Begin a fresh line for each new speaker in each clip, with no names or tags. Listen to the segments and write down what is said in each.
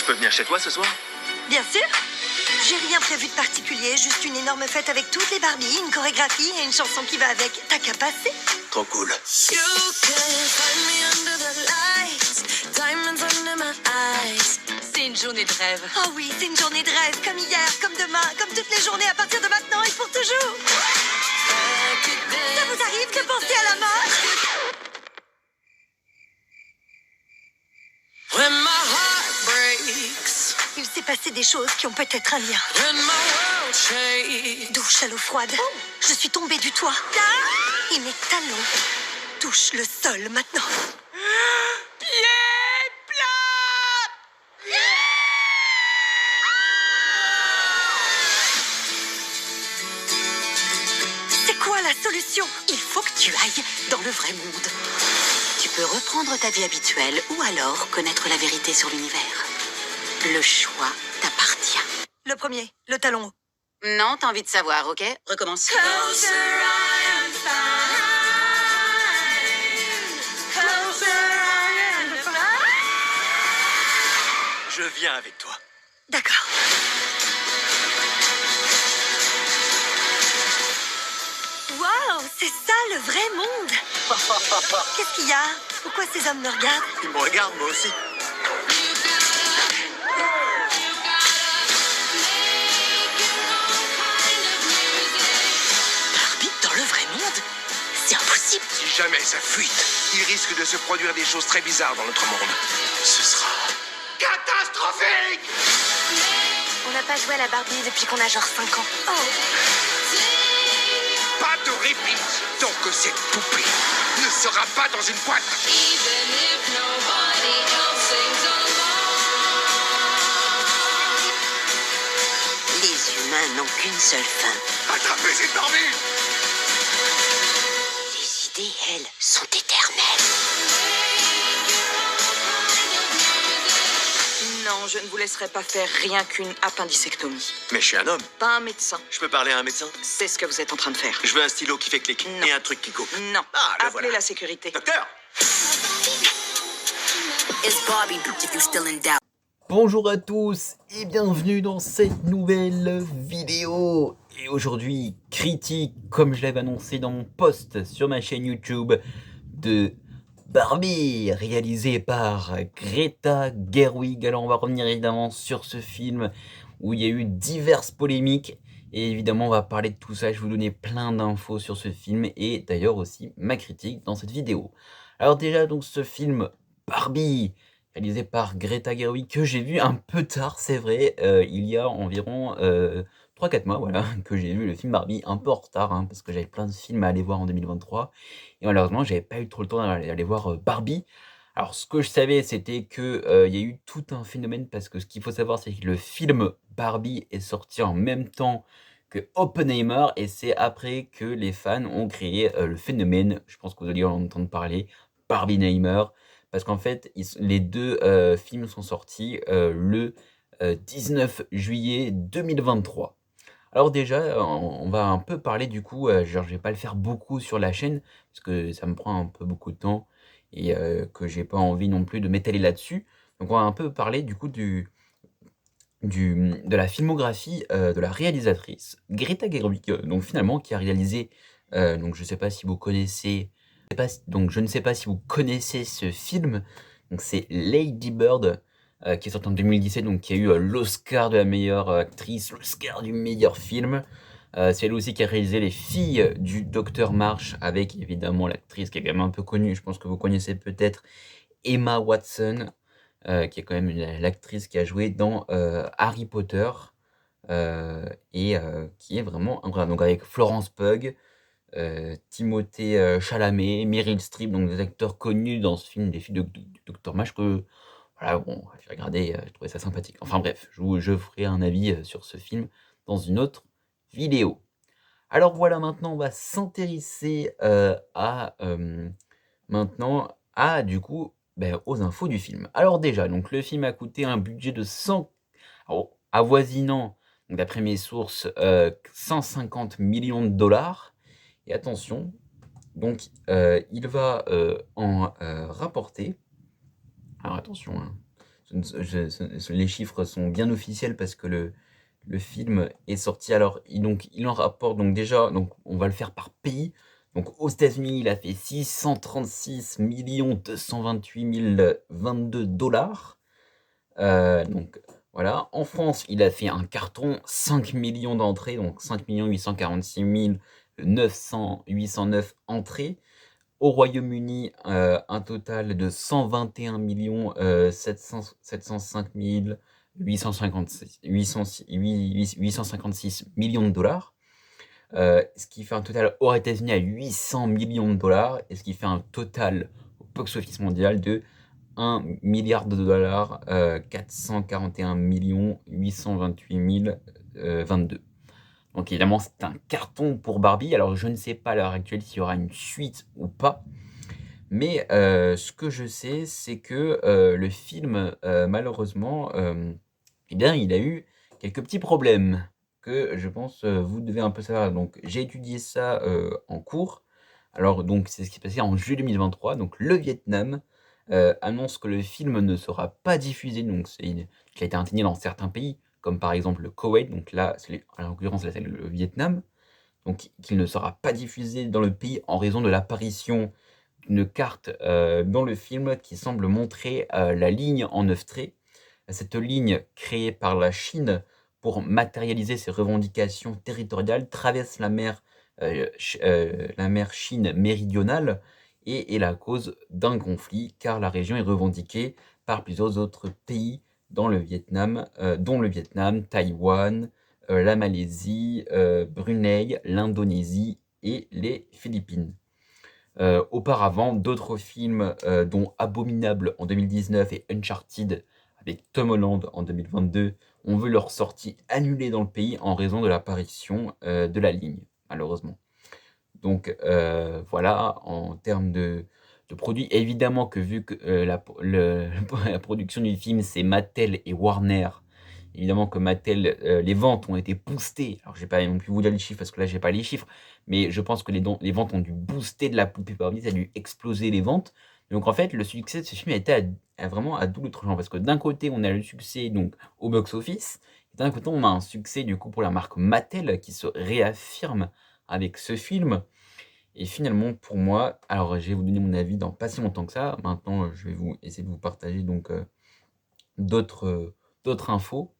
Je peux venir chez toi ce soir?
Bien sûr. J'ai rien prévu de particulier, juste une énorme fête avec toutes les Barbies, une chorégraphie et une chanson qui va avec. T'as qu'à passer.
Trop cool.
C'est une journée de rêve. Oh oui, c'est une journée de rêve, comme hier, comme demain, comme toutes les journées à partir de maintenant et pour toujours. Ça vous arrive de penser à la mort? Il s'est passé des choses qui ont peut-être un lien. Douche à l'eau froide. Je suis tombée du toit. Et mes talons touchent le sol maintenant. Pieds plats! C'est quoi la solution? Il faut que tu ailles dans le vrai monde.
Tu peux reprendre ta vie habituelle ou alors connaître la vérité sur l'univers. Le choix t'appartient.
Le premier, le talon haut.
Non, t'as envie de savoir, ok? Recommence.
Je viens avec toi.
D'accord. Waouh, c'est ça le vrai monde. Qu'est-ce qu'il y a? Pourquoi ces hommes me regardent?
Ils me regardent, moi aussi.
Barbie dans le vrai monde? C'est impossible.
Si jamais ça fuite, il risque de se produire des choses très bizarres dans notre monde. Ce sera catastrophique!
On n'a pas joué à la Barbie depuis qu'on a genre 5 ans. Oh.
Pas de répit tant que cette poupée ne sera pas dans une boîte.
Les humains n'ont qu'une seule fin.
Attrapez cette Barbie!
Les idées, elles, sont éternelles.
Non, je ne vous laisserai pas faire rien qu'une appendicectomie.
Mais je suis un homme.
Pas un médecin.
Je peux parler à un médecin?
C'est ce que vous êtes en train de faire.
Je veux un stylo qui fait clic
Non.
et un truc qui coupe.
Non.
Ah, le
Appelez
voilà.
la sécurité.
Docteur!
Bonjour à tous et bienvenue dans cette nouvelle vidéo. Et aujourd'hui, critique, comme je l'avais annoncé dans mon post sur ma chaîne YouTube, de Barbie, réalisé par Greta Gerwig. Alors on va revenir évidemment sur ce film où il y a eu diverses polémiques. Et évidemment, on va parler de tout ça. Je vais vous donner plein d'infos sur ce film et d'ailleurs aussi ma critique dans cette vidéo. Alors déjà, donc ce film Barbie, réalisé par Greta Gerwig, que j'ai vu un peu tard, c'est vrai, il y a environ 3-4 mois, voilà, que j'ai vu le film Barbie un peu en retard, hein, parce que j'avais plein de films à aller voir en 2023, et malheureusement, j'avais pas eu trop le temps d'aller voir Barbie. Alors, ce que je savais, c'était que il y a eu tout un phénomène, parce que ce qu'il faut savoir, c'est que le film Barbie est sorti en même temps que Oppenheimer, et c'est après que les fans ont créé le phénomène, je pense que vous allez en entendre parler, Barbieheimer, parce qu'en fait, les deux films sont sortis le 19 juillet 2023. Alors déjà, on va un peu parler du coup, genre je vais pas le faire beaucoup sur la chaîne, parce que ça me prend un peu beaucoup de temps, et que j'ai pas envie non plus de m'étaler là-dessus. Donc on va un peu parler du coup de la filmographie de la réalisatrice Greta Gerwig, donc finalement qui a réalisé, donc je sais pas si vous connaissez, donc je ne sais pas si vous connaissez ce film, donc c'est Lady Bird, qui est sorti en 2017, donc qui a eu l'Oscar de la meilleure actrice, l'Oscar du meilleur film. C'est elle aussi qui a réalisé Les Filles du Docteur March, avec évidemment l'actrice qui est quand même un peu connue, je pense que vous connaissez peut-être Emma Watson, qui est quand même l'actrice qui a joué dans Harry Potter, et qui est vraiment incroyable. Donc avec Florence Pugh, Timothée Chalamet, Meryl Streep, donc des acteurs connus dans ce film, des filles du Docteur March, que voilà, bon, j'ai regardé, je trouvais ça sympathique. Enfin bref, je ferai un avis sur ce film dans une autre vidéo. Alors voilà, maintenant on va s'intéresser maintenant du coup aux infos du film. Alors déjà, donc le film a coûté un budget de avoisinant, donc d'après mes sources, 150 millions de dollars. Et attention, donc il va en rapporter. Alors attention, hein, les chiffres sont bien officiels parce que le film est sorti. Alors, il en rapporte, donc déjà, donc on va le faire par pays. Donc, aux États-Unis, il a fait 636 228 022 dollars. Donc, voilà. En France, il a fait un carton, 5 millions d'entrées, donc 5 846 809 entrées. Au Royaume-Uni, un total de 121 705 856 millions de dollars. Ce qui fait un total aux États-Unis à 800 millions de dollars, et ce qui fait un total au box-office mondial de 1 milliard de dollars, 441 828 022. Donc évidemment, c'est un carton pour Barbie. Alors je ne sais pas à l'heure actuelle s'il y aura une suite ou pas. Mais ce que je sais, c'est que le film, malheureusement, eh bien, il a eu quelques petits problèmes que je pense vous devez un peu savoir. Donc j'ai étudié ça en cours. Alors donc c'est ce qui s'est passé en juillet 2023. Donc le Vietnam annonce que le film ne sera pas diffusé. Donc qu'il a été interdit dans certains pays, comme par exemple le Koweït. Donc là, en l'occurrence, là, c'est le Vietnam. Donc qu'il ne sera pas diffusé dans le pays en raison de l'apparition d'une carte dans le film qui semble montrer la ligne en 9 traits. Cette ligne créée par la Chine pour matérialiser ses revendications territoriales traverse la mer Chine méridionale et est la cause d'un conflit car la région est revendiquée par plusieurs autres pays dans le Vietnam, dont le Vietnam, Taïwan, la Malaisie, Brunei, l'Indonésie et les Philippines. Auparavant, d'autres films, dont Abominable en 2019 et Uncharted avec Tom Holland en 2022, ont vu leur sortie annulée dans le pays en raison de l'apparition de la ligne, malheureusement. Donc voilà, en termes de produits, évidemment que vu que la production du film, c'est Mattel et Warner, évidemment que Mattel, les ventes ont été boostées. Alors, je vais pas non plus vous dire les chiffres parce que là, j'ai pas les chiffres, mais je pense que les ventes ont dû booster de la poupée Barbie, ça a dû exploser les ventes. Donc, en fait, le succès de ce film a été vraiment à double tranchant parce que d'un côté, on a le succès donc au box-office, et d'un côté, on a un succès du coup pour la marque Mattel qui se réaffirme avec ce film. Et finalement, pour moi, alors je vais vous donner mon avis dans pas si longtemps que ça. Maintenant, je vais essayer de vous partager donc d'autres infos.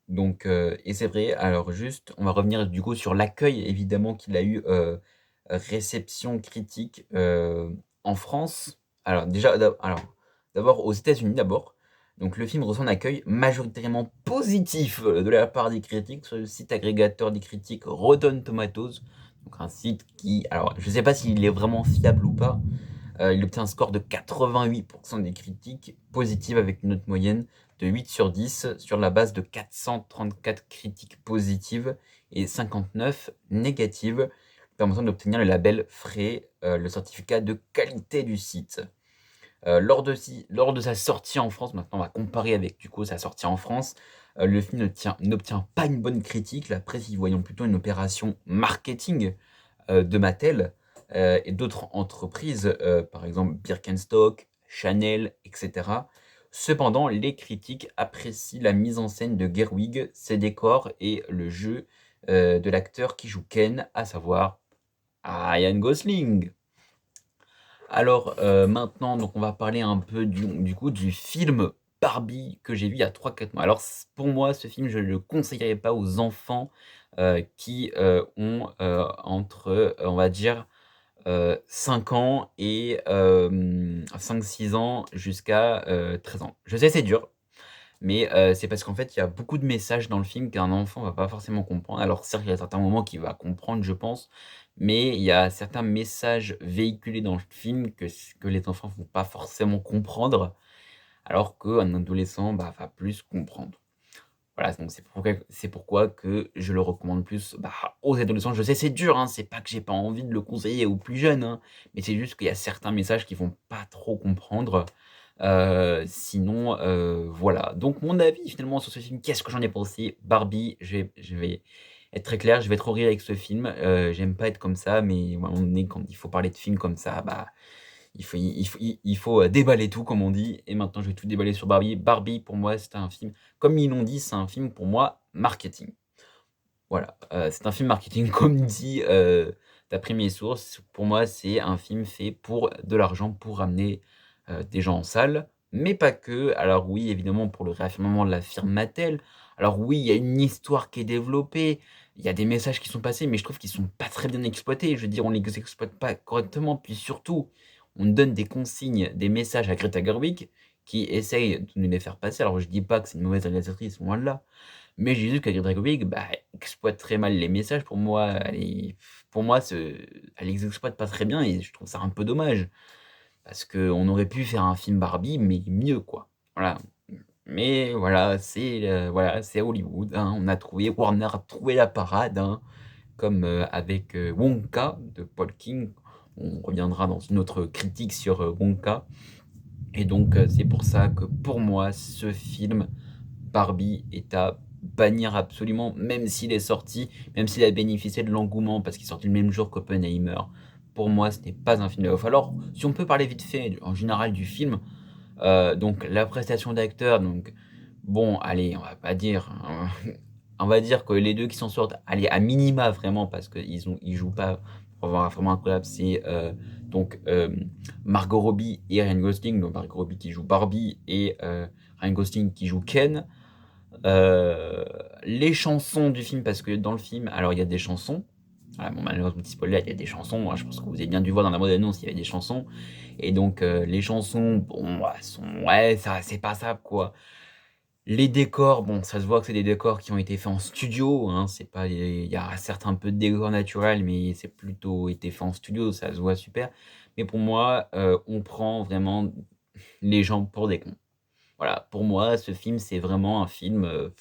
Donc, et c'est vrai, alors juste, on va revenir du coup sur l'accueil évidemment qu'il a eu, réception critique en France. Alors déjà, d'abord aux États-Unis d'abord. Donc le film reçoit un accueil majoritairement positif de la part des critiques sur le site agrégateur des critiques Rotten Tomatoes. Donc un site qui, alors je sais pas s'il est vraiment fiable ou pas. Il obtient un score de 88% des critiques positives avec une note moyenne de 8 sur 10 sur la base de 434 critiques positives et 59 négatives, permettant d'obtenir le label Frais, le certificat de qualité du site. Lors de sa sortie en France, maintenant on va comparer avec du coup sa sortie en France, le film n'obtient pas une bonne critique, la presse y voyant plutôt une opération marketing de Mattel et d'autres entreprises, par exemple Birkenstock, Chanel, etc. Cependant, les critiques apprécient la mise en scène de Gerwig, ses décors et le jeu de l'acteur qui joue Ken, à savoir Ryan Gosling. Alors maintenant, donc on va parler un peu du coup du film Barbie que j'ai vu il y a 3-4 mois. Alors pour moi, ce film, je ne le conseillerais pas aux enfants qui ont entre, on va dire, 5 ans et 5-6 ans jusqu'à 13 ans. Je sais, c'est dur, mais c'est parce qu'en fait, il y a beaucoup de messages dans le film qu'un enfant va pas forcément comprendre. Alors certes, il y a certains moments qu'il va comprendre, je pense, mais il y a certains messages véhiculés dans le film que les enfants vont pas forcément comprendre, alors qu'un adolescent, va plus comprendre. Voilà, donc c'est pourquoi que je le recommande plus, aux adolescents. Je sais, c'est dur, hein, c'est pas que j'ai pas envie de le conseiller aux plus jeunes, hein, mais c'est juste qu'il y a certains messages qu'ils vont pas trop comprendre. Sinon, voilà. Donc mon avis finalement sur ce film, qu'est-ce que j'en ai pensé? Barbie, je vais être très clair, je vais trop rire avec ce film. J'aime pas être comme ça, mais à un moment donné, quand il faut parler de films comme ça, il faut déballer tout, comme on dit. Et maintenant, je vais tout déballer sur Barbie. Barbie, pour moi, c'est un film, comme ils l'ont dit, c'est un film pour moi marketing. Voilà, c'est un film marketing, comme dit, d'après mes sources. Pour moi, c'est un film fait pour de l'argent, pour ramener, des gens en salle, mais pas que. Alors oui, évidemment, pour le réaffirmement de la firme Mattel. Alors oui, il y a une histoire qui est développée, il y a des messages qui sont passés, mais je trouve qu'ils sont pas très bien exploités. Je veux dire, on les exploite pas correctement, puis surtout, on donne des consignes, des messages à Greta Gerwig, qui essaye de nous les faire passer. Alors je dis pas que c'est une mauvaise réalisatrice, loin de là. Mais j'ai vu qu'Agri Dragovic, bah, exploite très mal les messages. Pour moi, elle les exploite pas très bien et je trouve ça un peu dommage. Parce qu'on aurait pu faire un film Barbie, mais mieux, quoi. Voilà. Mais voilà, c'est Hollywood, hein. Warner a trouvé la parade, hein, comme avec Wonka de Paul King. On reviendra dans une autre critique sur Wonka. Et donc, c'est pour ça que pour moi, ce film, Barbie, est à bannir absolument, même s'il est sorti, même s'il a bénéficié de l'engouement parce qu'il est sorti le même jour qu'Oppenheimer. Pour moi, ce n'est pas un film de ouf. Alors, si on peut parler vite fait, en général, du film, donc la prestation d'acteur, donc bon, allez, on va pas dire, hein, on va dire que les deux qui s'en sortent, allez, à minima vraiment, parce qu'ils jouent pas pour avoir un format incroyable, c'est donc Margot Robbie et Ryan Gosling, donc Margot Robbie qui joue Barbie et Ryan Gosling qui joue Ken. Les chansons du film, parce que dans le film, alors il y a des chansons. Voilà, bon, malheureusement, petit spoiler, il y a des chansons. Hein, je pense que vous avez bien dû voir dans la bande-annonce, il y avait des chansons. Et donc, les chansons, bon, ça, c'est pas ça, quoi. Les décors, bon, ça se voit que c'est des décors qui ont été faits en studio, hein, c'est pas il y a certes un peu de décors naturels, mais c'est plutôt été fait en studio, ça se voit super. Mais pour moi, on prend vraiment les gens pour des cons. Voilà, pour moi, ce film, c'est vraiment un film,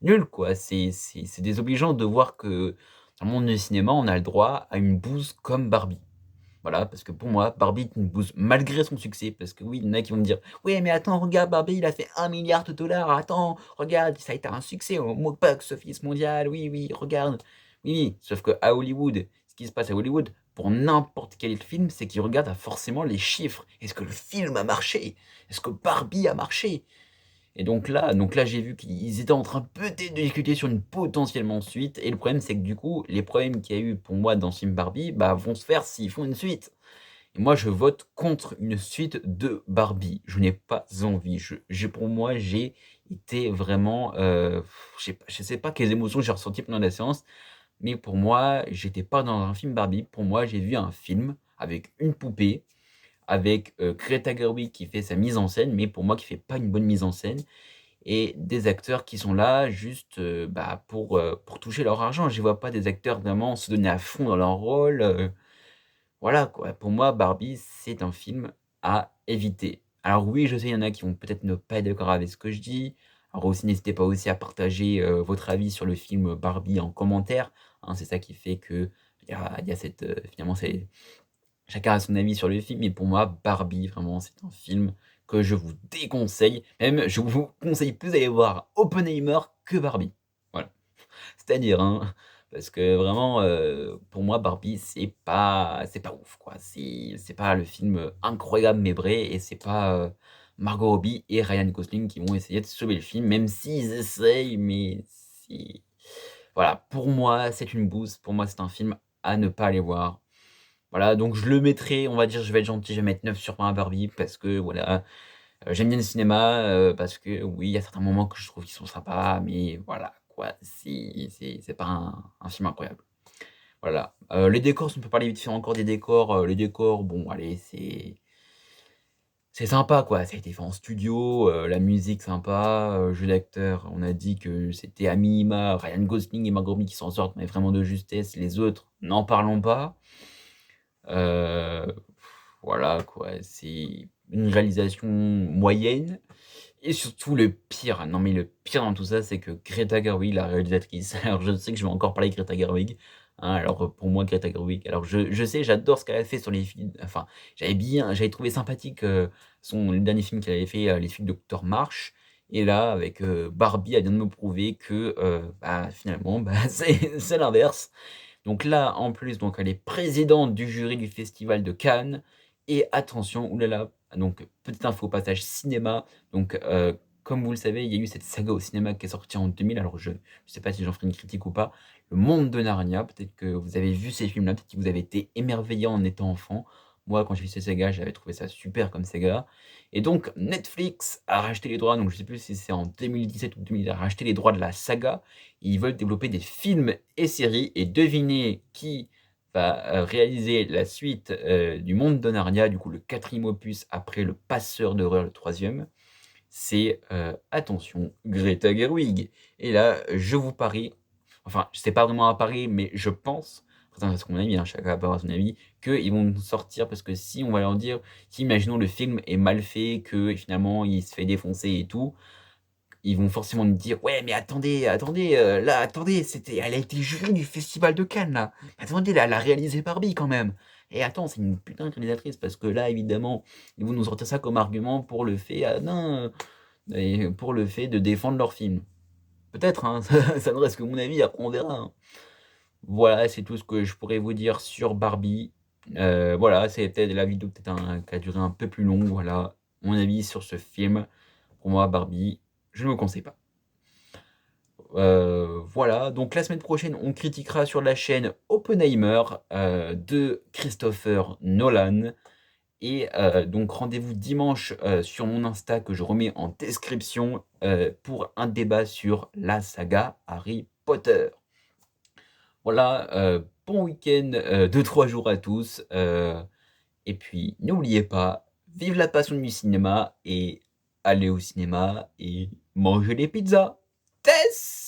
nul, quoi. C'est désobligeant de voir que dans le monde du cinéma, on a le droit à une bouse comme Barbie. Voilà, parce que pour moi, Barbie est une bouse malgré son succès. Parce que oui, il y en a qui vont me dire: «Oui, mais attends, regarde, Barbie, il a fait 1 milliard de dollars. Attends, regarde, ça a été un succès au box office mondial. Oui, oui, regarde». Oui, oui, sauf qu'à Hollywood, ce qui se passe à Hollywood, pour n'importe quel film, c'est qu'ils regardent forcément les chiffres. Est-ce que le film a marché? Est-ce que Barbie a marché? Et donc là, j'ai vu qu'ils étaient en train peut-être de discuter sur une potentiellement suite. Et le problème, c'est que du coup, les problèmes qu'il y a eu pour moi dans le film Barbie, bah, vont se faire s'ils font une suite. Et moi, je vote contre une suite de Barbie. Je n'ai pas envie. Pour moi, j'ai été vraiment, je sais pas quelles émotions j'ai ressenties pendant la séance, mais pour moi, j'étais pas dans un film Barbie. Pour moi, j'ai vu un film avec une poupée, avec Greta Gerwig qui fait sa mise en scène, mais pour moi qui fait pas une bonne mise en scène, et des acteurs qui sont là juste bah, pour toucher leur argent. Je vois pas des acteurs vraiment se donner à fond dans leur rôle. Voilà quoi. Pour moi, Barbie, c'est un film à éviter. Alors oui, je sais, il y en a qui vont peut-être ne pas être d'accord avec ce que je dis. Alors aussi, n'hésitez pas aussi à partager votre avis sur le film Barbie en commentaire, hein. C'est ça qui fait que il y a cette finalement c'est chacun a son avis sur le film, mais pour moi, Barbie, vraiment, c'est un film que je vous déconseille. Même, je vous conseille plus d'aller voir Oppenheimer que Barbie. Voilà. C'est-à-dire, hein, parce que vraiment, pour moi, Barbie, c'est pas ouf, quoi. C'est pas le film incroyable mais vrai, et c'est pas Margot Robbie et Ryan Gosling qui vont essayer de sauver le film, même s'ils essayent, mais c'est... Voilà, pour moi, c'est une bouse. Pour moi, c'est un film à ne pas aller voir. Voilà, donc je le mettrai, on va dire, je vais être gentil, je vais mettre 9 sur 20 à Barbie parce que voilà, j'aime bien le cinéma, parce que oui, il y a certains moments que je trouve qui sont sympas, mais voilà, quoi, c'est pas un film incroyable. Voilà, les décors, si on peut parler vite fait encore des décors, les décors, bon, allez, c'est sympa, quoi, ça a été fait en studio, la musique sympa, jeu d'acteur, on a dit que c'était à minima Ryan Gosling et Margot Robbie qui s'en sortent, mais vraiment de justesse, les autres, n'en parlons pas. Heu, voilà quoi, c'est une réalisation moyenne, et surtout le pire, non mais le pire dans tout ça, c'est que Greta Gerwig, la réalisatrice, alors je sais que je vais encore parler de Greta Gerwig, hein, alors pour moi Greta Gerwig, alors je sais, j'adore ce qu'elle a fait sur les films, enfin, j'avais trouvé sympathique, le dernier film qu'elle avait fait, Les Flics de Docteur Marsh, et là avec, Barbie, elle vient de me prouver que, bah, finalement, bah, c'est l'inverse. Donc là, en plus, donc elle est présidente du jury du festival de Cannes, Et attention, oulala, donc petite info, passage cinéma. Donc, comme vous le savez, il y a eu cette saga au cinéma qui est sortie en 2000. Alors, je ne sais pas si j'en ferai une critique ou pas. Le Monde de Narnia. Peut-être que vous avez vu ces films-là, peut-être que vous avez été émerveillé en étant enfant. Moi, quand j'ai vu ces sagas, j'avais trouvé ça super comme saga. Et donc, Netflix a racheté les droits. Donc, je ne sais plus si c'est en 2017 ou 2000, a racheté les droits de la saga. Ils veulent développer des films et séries. Et devinez qui va réaliser la suite du Monde de Narnia, du coup le 4e opus après le Passeur d'horreur, le 3e. C'est, attention, Greta Gerwig. Et là, je vous parie, enfin, c'est pas vraiment un pari, mais je pense, c'est ce qu'on a mis, hein, chacun peut avoir son avis, qu'ils vont sortir, parce que si on va leur dire, si imaginons le film est mal fait, que finalement il se fait défoncer et tout, ils vont forcément nous dire: «Ouais, mais attendez, là, attendez, elle a été jurée du festival de Cannes, là. Attendez, là, elle a réalisé Barbie, quand même. Et attends, c'est une putain de réalisatrice», parce que là, évidemment, ils vont nous sortir ça comme argument pour le fait, non, et pour le fait de défendre leur film. Peut-être, hein, ça ne reste que mon avis, après on verra, hein. Voilà, c'est tout ce que je pourrais vous dire sur Barbie. Voilà, c'était la vidéo peut-être qui a duré un peu plus long, voilà, mon avis sur ce film. Pour moi, Barbie, je ne le conseille pas. Voilà, donc la semaine prochaine, on critiquera sur la chaîne Oppenheimer de Christopher Nolan. Et donc rendez-vous dimanche sur mon Insta que je remets en description pour un débat sur la saga Harry Potter. Voilà, bon week-end de 3 jours à tous. Et puis n'oubliez pas, vive la passion du cinéma et allez au cinéma et mangez des pizzas. Tess!